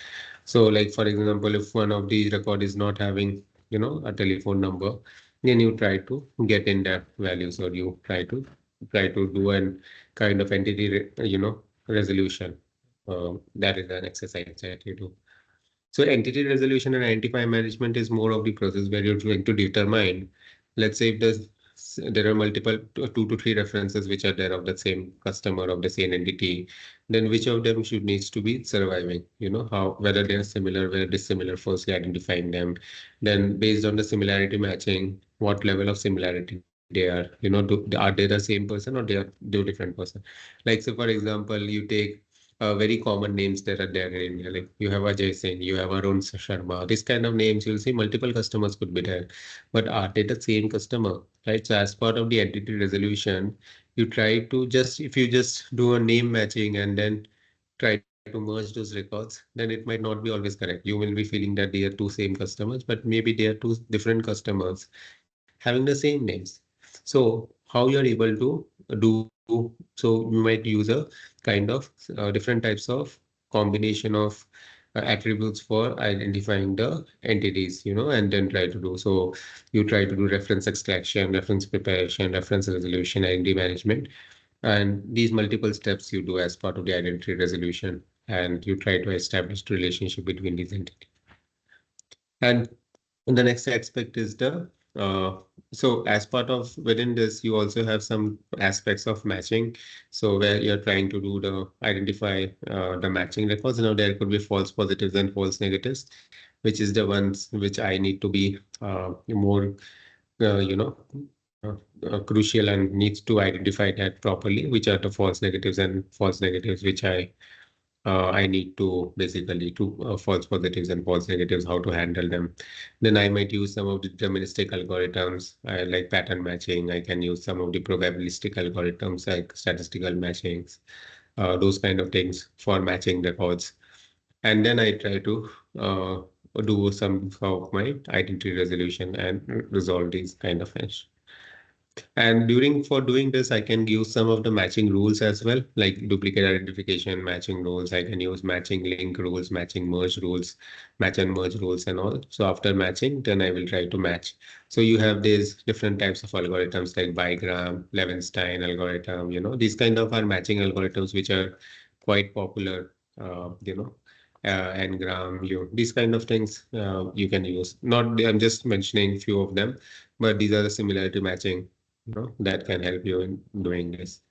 So, like for example, if one of the record is not having, a telephone number, then you try to get in that values, or you try to do an kind of entity, resolution. That is an exercise that you do. So entity resolution and identify management is more of the process where you're trying to determine, let's say if there are multiple 2 to 3 references which are there of the same customer of the same entity, then which of them should needs to be surviving, how whether they are similar, whether dissimilar, firstly identifying them. Then based on the similarity matching, what level of similarity they are, are they the same person or they are different person. Like so for example, you take very common names that are there in India. Like you have Ajay Singh, you have Arun Sharma. This kind of names, you'll see multiple customers could be there. But are they the same customer? Right. So as part of the entity resolution, you try to if you just do a name matching and then try to merge those records, then it might not be always correct. You will be feeling that they are 2 same customers, but maybe they are 2 different customers having the same names. So how you are able to do, so you might use a kind of different types of combination of attributes for identifying the entities, and then try to do. So you try to do reference extraction, reference preparation, reference resolution, identity management, and these multiple steps you do as part of the identity resolution, and you try to establish the relationship between these entities. And the next aspect is uh, so as part of within this, you also have some aspects of matching. So where you're trying to do identify the matching records. Now there could be false positives and false negatives, which is the ones which I need to be more, uh, you know, crucial and needs to identify that properly, which are the false negatives and false negatives, which I need to basically to false positives and false negatives, how to handle them. Then I might use some of the deterministic algorithms, like pattern matching. I can use some of the probabilistic algorithms like statistical matchings, those kind of things for matching records. And then I try to do some of my identity resolution and resolve these kind of issues. And for doing this, I can use some of the matching rules as well, like duplicate identification, matching rules. I can use matching link rules, matching merge rules, match and merge rules and all. So after matching, then I will try to match. So you have these different types of algorithms like bigram, Levenstein algorithm, these kind of are matching algorithms which are quite popular, ngram, these kind of things you can use. Not, I'm just mentioning few of them, but these are the similarity matching that can help you in doing this.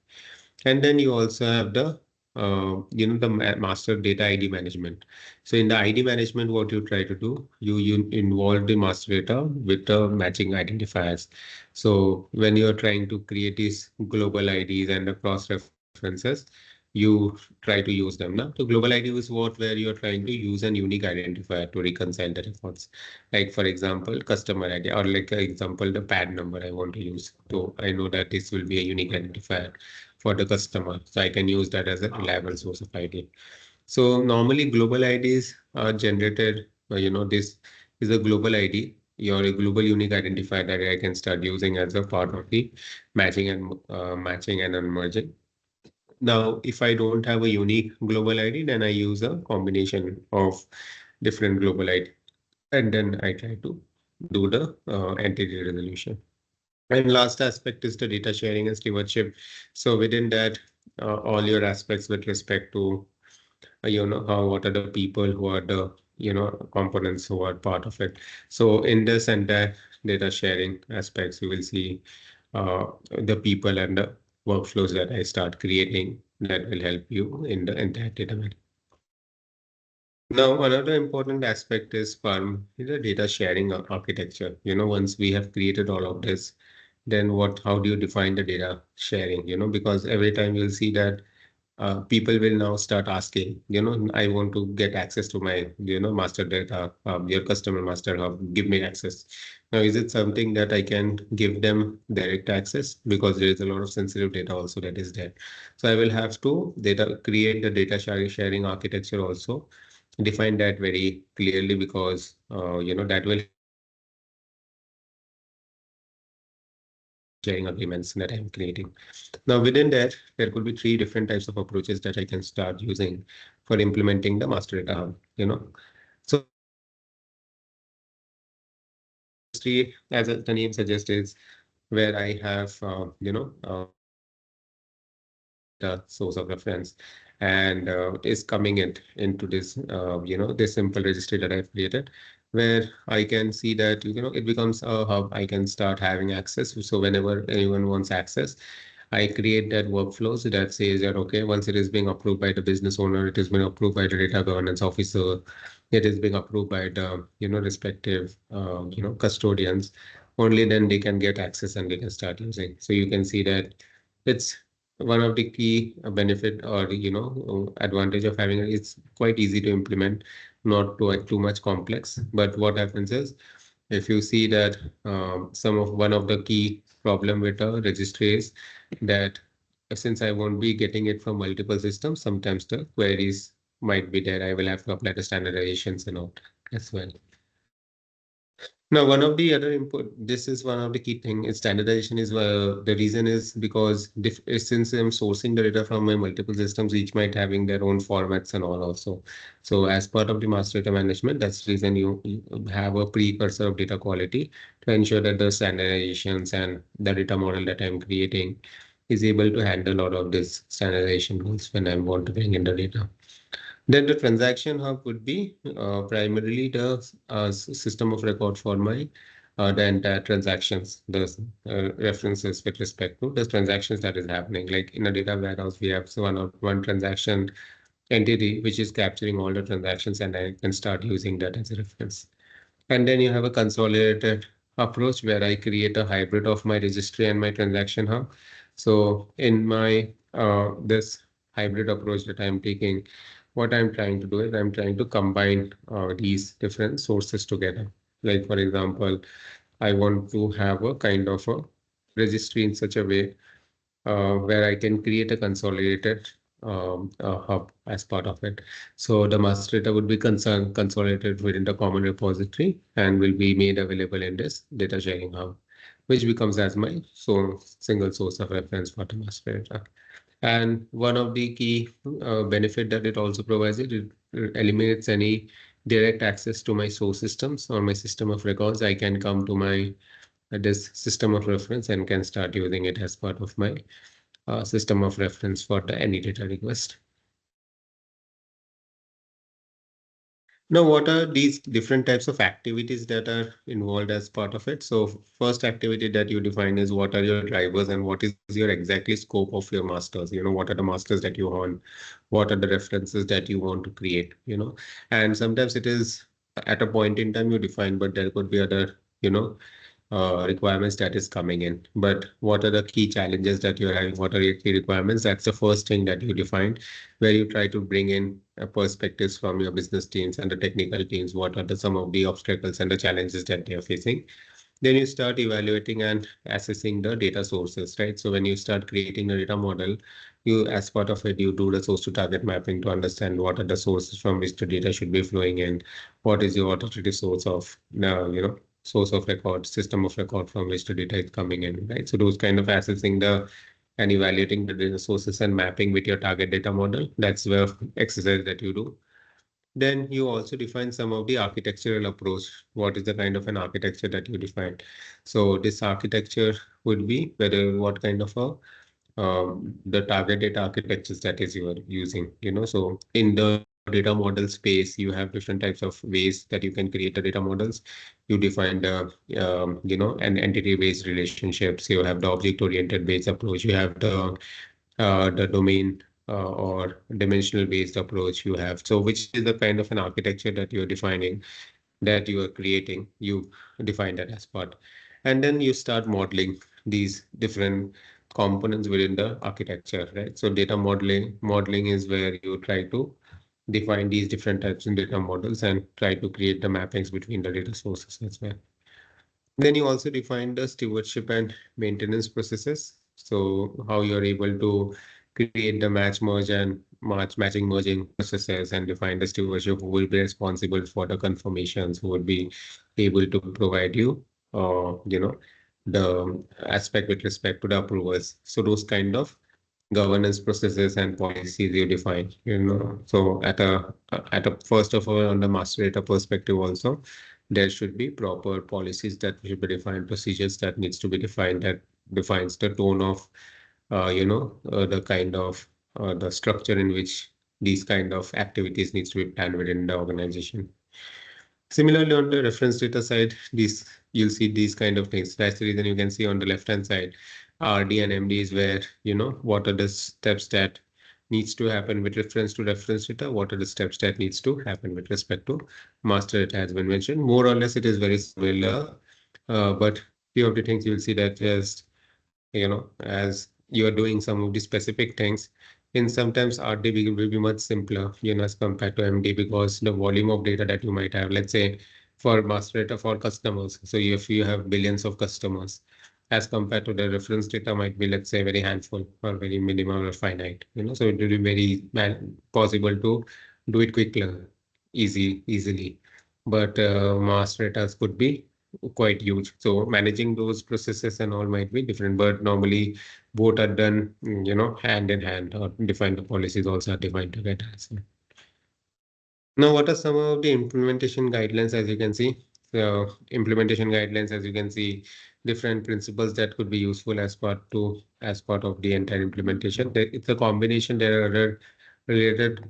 And then you also have the master data ID management. So in the ID management, what you try to do, you involve the master data with the matching identifiers. So when you're trying to create these global IDs and the cross references, you try to use them now. So global ID is where you're trying to use an unique identifier to reconcile the records. Like for example, customer ID, or like example, the PAN number I want to use. So I know that this will be a unique identifier for the customer. So I can use that as a reliable source of ID. So normally global IDs are generated, this is a global ID, your global unique identifier that I can start using as a part of the matching and unmerging. Now, if I don't have a unique global ID, then I use a combination of different global ID, and then I try to do the entity resolution. And last aspect is the data sharing and stewardship. So within that, all your aspects with respect to, how what are the people who are the, components who are part of it. So in this entire data sharing aspects, you will see uh, the people and the workflows that I start creating that will help you in the entire data management. Now, another important aspect is the data sharing architecture. Once we have created all of this, then how do you define the data sharing? Because every time you'll see that people will now start asking, I want to get access to my, master data, your customer master hub, give me access. Now, is it something that I can give them direct access? Because there is a lot of sensitive data also that is there. So I will have to create the data sharing architecture also, define that very clearly because, that will sharing agreements that I'm creating. Now, within that, there could be three different types of approaches that I can start using for implementing the master data hub. So three, as the name suggests, is where I have, the source of reference and is coming into this, this simple registry that I've created, where I can see that, it becomes a hub. I can start having access. So whenever anyone wants access, I create that workflows that says that, okay, once it is being approved by the business owner, it has been approved by the data governance officer, it is being approved by the, respective, custodians, only then they can get access and they can start using. So you can see that it's one of the key benefit or, advantage of having it. It's quite easy to implement, not too much complex. But what happens is, if you see that one of the key problem with a registry is that since I won't be getting it from multiple systems, sometimes the queries might be there. I will have to apply the standardizations and all as well. Now, one of the other input, this is one of the key thing is standardization is the reason is because since I'm sourcing the data from my multiple systems, each might having their own formats and all also. So as part of the master data management, that's the reason you have a precursor of data quality to ensure that the standardizations and the data model that I'm creating is able to handle all of this standardization rules when I want to bring in the data. Then the transaction hub would be primarily the system of record for my the entire transactions, the references with respect to the transactions that is happening. Like in a data warehouse, we have one transaction entity which is capturing all the transactions, and I can start using that as a reference. And then you have a consolidated approach where I create a hybrid of my registry and my transaction hub. So in my this hybrid approach that I'm taking, what I'm trying to do is I'm trying to combine these different sources together. Like for example, I want to have a kind of a registry in such a way where I can create a consolidated hub as part of it. So the master data would be consolidated within the common repository and will be made available in this data sharing hub, which becomes as my single source of reference for the master data. And one of the key benefit that it also provides, it eliminates any direct access to my source systems or my system of records. I can come to my this system of reference and can start using it as part of my system of reference for the any data request. Now, what are these different types of activities that are involved as part of it? So first activity that you define is what are your drivers and what is your exactly scope of your masters? What are the masters that you want? What are the references that you want to create? And sometimes it is at a point in time you define, but there could be other, requirements that is coming in. But what are the key challenges that you're having? What are your key requirements? That's the first thing that you define, where you try to bring in perspectives from your business teams and the technical teams. What are some of the obstacles and the challenges that they are facing? Then you start evaluating and assessing the data sources, right? So when you start creating a data model, you, as part of it, you do the source to target mapping to understand what are the sources from which the data should be flowing in, what is your authoritative source of, source of record, system of record from which the data is coming in, right? So those kind of assessing the and evaluating the data sources and mapping with your target data model. That's the exercise that you do. Then you also define some of the architectural approach. What is the kind of an architecture that you define? So this architecture would be whether what kind of a the target data architectures that is you are using. So in the data model space, you have different types of ways that you can create the data models. You define the an entity-based relationships. You have the object-oriented based approach. You have the domain or dimensional based approach you have. So which is the kind of an architecture that you're defining, that you are creating, you define that as part. And then you start modeling these different components within the architecture, right? So data modeling is where you try to define these different types of data models and try to create the mappings between the data sources as well. Then you also define the stewardship and maintenance processes. So how you're able to create the matching merging processes and define the stewardship who will be responsible for the confirmations, who would be able to provide you, the aspect with respect to the approvals. So those kind of governance processes and policies you define, So at a first of all, on the master data perspective also, there should be proper policies that should be defined, procedures that needs to be defined that defines the tone of, the kind of the structure in which these kind of activities needs to be planned within the organization. Similarly, on the reference data side, you'll see these kind of things. That's the reason you can see on the left-hand side, RD and MD is where, what are the steps that needs to happen with reference to reference data, what are the steps that needs to happen with respect to master data has been mentioned. More or less, it is very similar, but few of the things you'll see that just, as you are doing some of the specific things, in sometimes RD will be much simpler, as compared to MD because the volume of data that you might have, let's say for master data for customers. So if you have billions of customers, as compared to the reference data might be, let's say, very handful or very minimal or finite, so it will be very possible to do it quickly, easily. But master data could be quite huge. So managing those processes and all might be different, but normally both are done, hand in hand, or define the policies also are defined together. So now, what are some of the implementation guidelines, as you can see? So implementation guidelines, as you can see, different principles that could be useful as part of the entire implementation. It's a combination. There are other related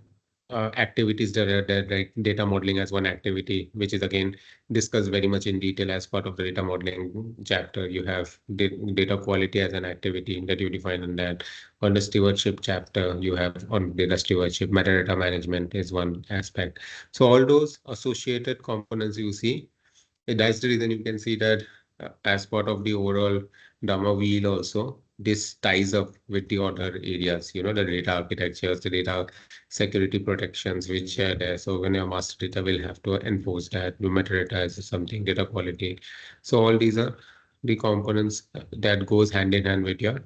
activities that are there, like data modeling as one activity, which is again discussed very much in detail as part of the data modeling chapter. You have data quality as an activity that you define in that. On the stewardship chapter, you have on data stewardship, metadata management is one aspect. So all those associated components you see, that's the reason you can see that as part of the overall Dharma wheel also, this ties up with the other areas, the data architectures, the data security protections, which are there. So when your master data will have to enforce that, the metadata is something, data quality. So all these are the components that goes hand in hand with your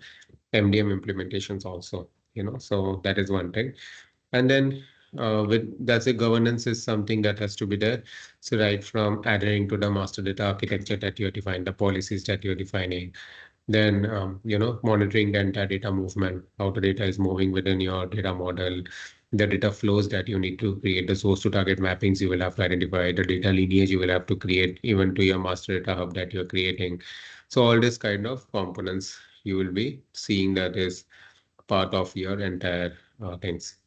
MDM implementations also, so that is one thing. And then with that's a governance is something that has to be there. So right from adhering to the master data architecture that you define, the policies that you're defining, then monitoring the entire data movement, how the data is moving within your data model, the data flows that you need to create, the source to target mappings you will have to identify, the data lineage you will have to create even to your master data hub that you're creating. So all this kind of components you will be seeing that is part of your entire things.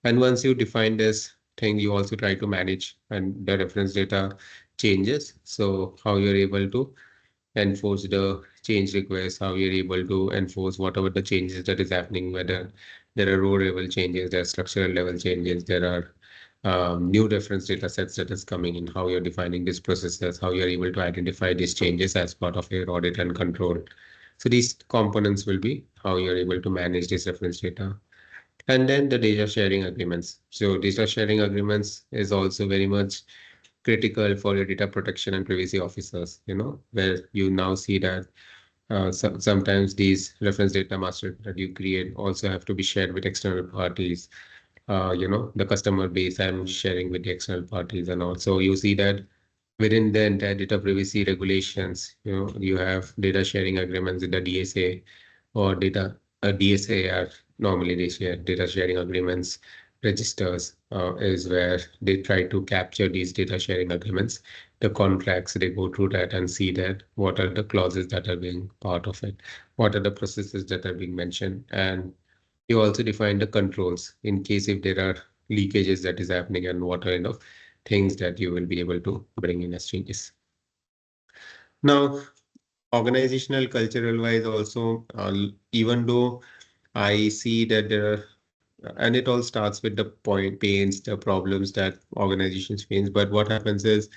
And once you define this thing, you also try to manage and the reference data changes. So how you're able to enforce the change requests, how you're able to enforce whatever the changes that is happening, whether there are row level changes, there are structural level changes, there are new reference data sets that is coming in, how you're defining these processes, how you're able to identify these changes as part of your audit and control. So these components will be how you're able to manage this reference data. And then the data sharing agreements. So data sharing agreements is also very much critical for your data protection and privacy officers, where you now see that Sometimes these reference data master that you create also have to be shared with external parties. The customer base I'm sharing with the external parties, and also you see that within the entire data privacy regulations, you have data sharing agreements with the DSA or DSA are normally they share data sharing agreements registers is where they try to capture these data sharing agreements, the contracts. They go through that and see that what are the clauses that are being part of it, what are the processes that are being mentioned, and you also define the controls in case if there are leakages that is happening, and what kind of things that you will be able to bring in as changes. Now, organizational cultural wise also, even though I see that there are, and it all starts with the pains, the problems that organizations face. But what happens is,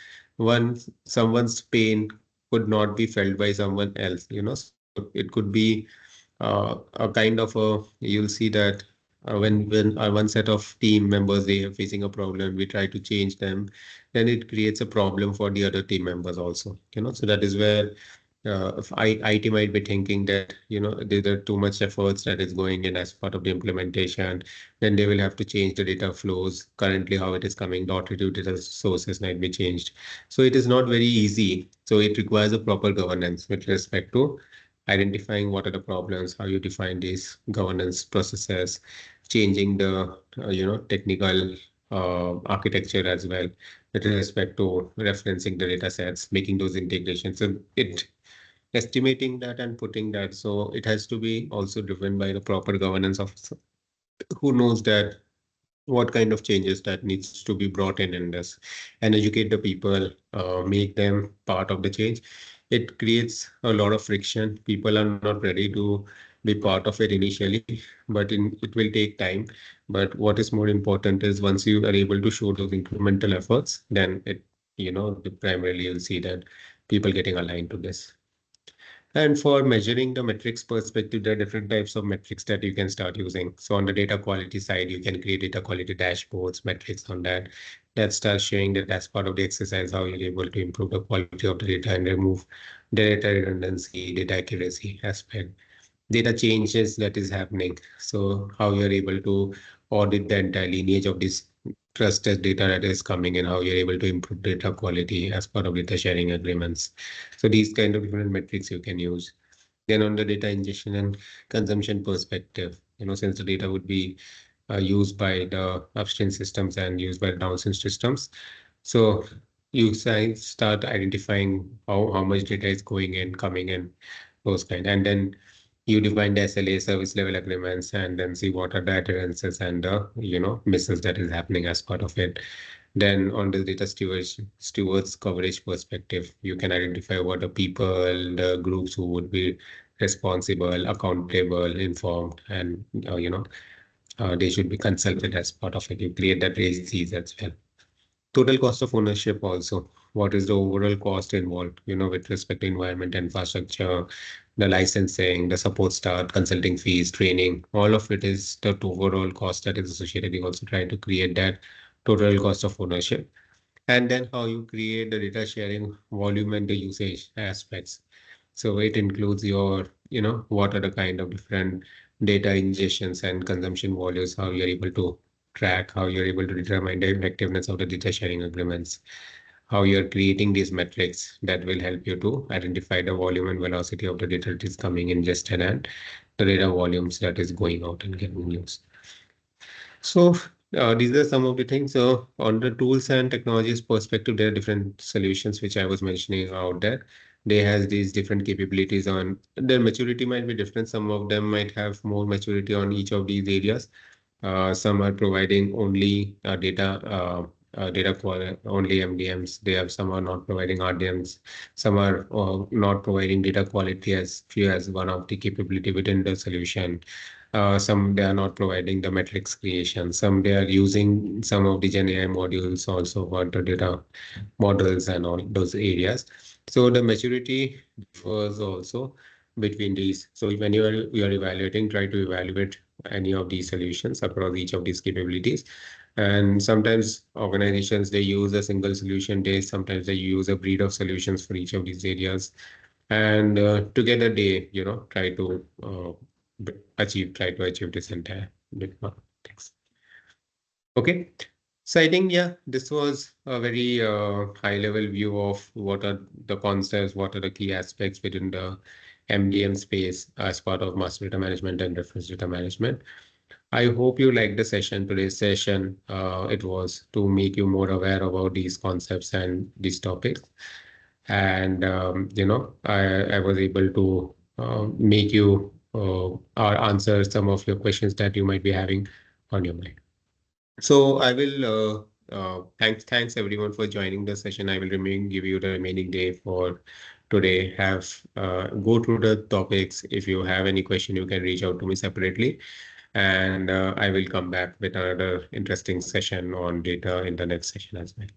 someone's pain could not be felt by someone else. So it could be a kind of you'll see that when one set of team members they are facing a problem, we try to change them, then it creates a problem for the other team members also. So that is where if IT might be thinking that there are too much efforts that is going in as part of the implementation, then they will have to change the data flows. Currently, how it is coming, dot retrieve data sources might be changed. So it is not very easy. So it requires a proper governance with respect to identifying what are the problems, how you define these governance processes, changing the technical architecture as well with respect to referencing the data sets, making those integrations. So it estimating that and putting that. So it has to be also driven by the proper governance of who knows that what kind of changes that needs to be brought in this, and educate the people, make them part of the change. It creates a lot of friction. People are not ready to be part of it initially, but it will take time. But what is more important is once you are able to show those incremental efforts, then primarily you'll see that people getting aligned to this. And for measuring the metrics perspective, there are different types of metrics that you can start using. So on the data quality side, you can create data quality dashboards, metrics on that. That starts showing that as part of the exercise, how you're able to improve the quality of the data and remove data redundancy, data accuracy aspect, data changes that is happening. So how you're able to audit the entire lineage of this trusted data that is coming in, how you're able to improve data quality as part of data sharing agreements. So these kind of different metrics you can use. Then on the data ingestion and consumption perspective, since the data would be used by the upstream systems and used by the downstream systems. So you start identifying how much data is going in, coming in, those kind. And then you define the SLA service level agreements and then see what are the adherences and the misses that is happening as part of it. Then on the data stewards coverage perspective, you can identify what the people, the groups who would be responsible, accountable, informed, and they should be consulted as part of it. You create that ACs as well. Total cost of ownership also. What is the overall cost involved, with respect to environment, infrastructure, the licensing, the support staff, consulting fees, training, all of it is the overall cost that is associated. You also try to create that total cost of ownership. And then how you create the data sharing volume and the usage aspects. So it includes what are the kind of different data ingestions and consumption volumes, how you're able to track, how you're able to determine the effectiveness of the data sharing agreements, how you're creating these metrics that will help you to identify the volume and velocity of the data that is coming ingested and the data volumes that is going out and getting used. So these are some of the things. So on the tools and technologies perspective, there are different solutions which I was mentioning out there. They has these different capabilities on their maturity might be different. Some of them might have more maturity on each of these areas. Some are providing only only MDMs. They have some are not providing RDMs. Some are not providing data quality as few as one of the capability within the solution. Some they are not providing the metrics creation. Some they are using some of the Gen AI modules also for the data models and all those areas. So the maturity differs also between these. So when you are evaluating, try to evaluate any of these solutions across each of these capabilities. And sometimes organizations they use a single solution. Sometimes they use a breed of solutions for each of these areas. and together they, try to achieve this entire big things. Okay. So I think, yeah, this was a very high level view of what are the concepts, what are the key aspects within the MDM space as part of master data management and reference data management. I hope you liked the session, today's session. It was to make you more aware about these concepts and these topics. And, I was able to make you or answer some of your questions that you might be having on your mind. So I will thanks everyone for joining the session. I will remain give you the remaining day for today. Have go through the topics. If you have any question, you can reach out to me separately, and I will come back with another interesting session on data in the next session as well.